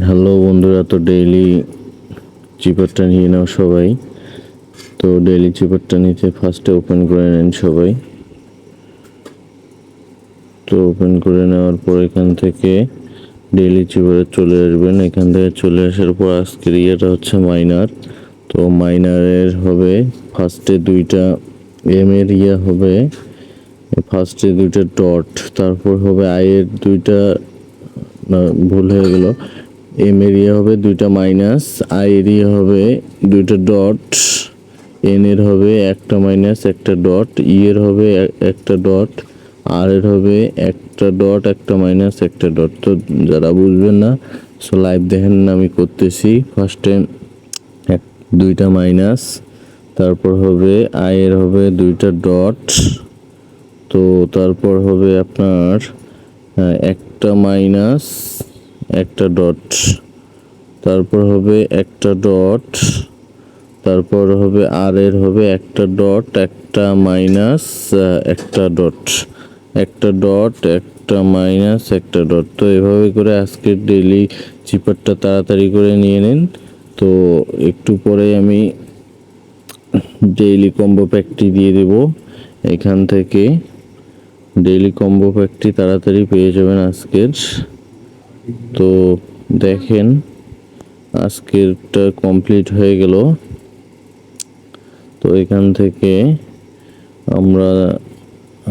Hello বন্ধুরা, তো daily চিপারটা নিয়ে নাও সবাই। তো ডেইলি চিপারটা নিতে ফার্স্টে ওপেন করে নেন সবাই। তো ওপেন করে নেওয়ার পর এখান থেকে ডেইলি চিপারে চলে আসবেন। এখান থেকে চলে আসার পর আজকের ইয়েটা হচ্ছে মাইনার। তো মাইনারের হবে ফার্স্টে দুইটা এম এর ইয়ে হবে, ফার্স্টে দুইটা ডট, তারপর হবে আয়ের দুইটা, না ভুল হয়ে গেল, এম এরিয়া হবে দুইটা মাইনাস, আই এরিয়া হবে দুইটা ডট, এন এর হবে একটা মাইনাস একটা ডট, ই এর হবে একটা ডট, আর এর হবে একটা ডট একটা মাইনাস একটা ডট। তো যারা বুঝবেন না সো লাইভ দেখেন না, আমি করতেছি। ফার্স্টে দুইটা মাইনাস, তারপর হবে আই এর হবে দুইটা ডট, তো তারপর হবে আপনার একটা মাইনাস একটা ডট, তারপর হবে একটা ডট, তারপর হবে আর এর হবে একটা ডট একটা মাইনাস একটা ডট, একটা ডট একটা মাইনাস একটা ডট। তো এভাবে করে আজকের ডেইলি চিপারটা তাড়াতাড়ি করে নিয়ে নিন। তো একটু পরে আমি ডেইলি কম্বো প্যাকটি দিয়ে দেব। এখান থেকে ডেইলি কম্বো প্যাকটি তাড়াতাড়ি পেয়ে যাবেন আজকের। তো দেখেন আজকেরটা কমপ্লিট হয়ে গেল। তো এখান থেকে আমরা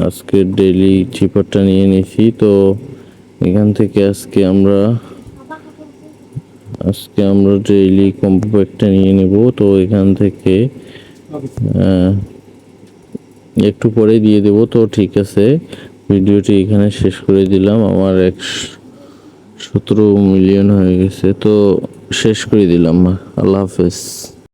আজকের ডেইলি চিপারটা নিয়ে নিছি। তো এখান থেকে আজকে আমরা ডেইলি কম্বো প্যাকটা নিয়ে নেব। তো এখান থেকে একটু পরে দিয়ে দেব। তো ঠিক আছে, ভিডিওটি এখানে শেষ করে দিলাম। আমার 17 মিলিয়ন হয়ে গেছে, তো শেষ করে দিলাম। আল্লাহ হাফেজ।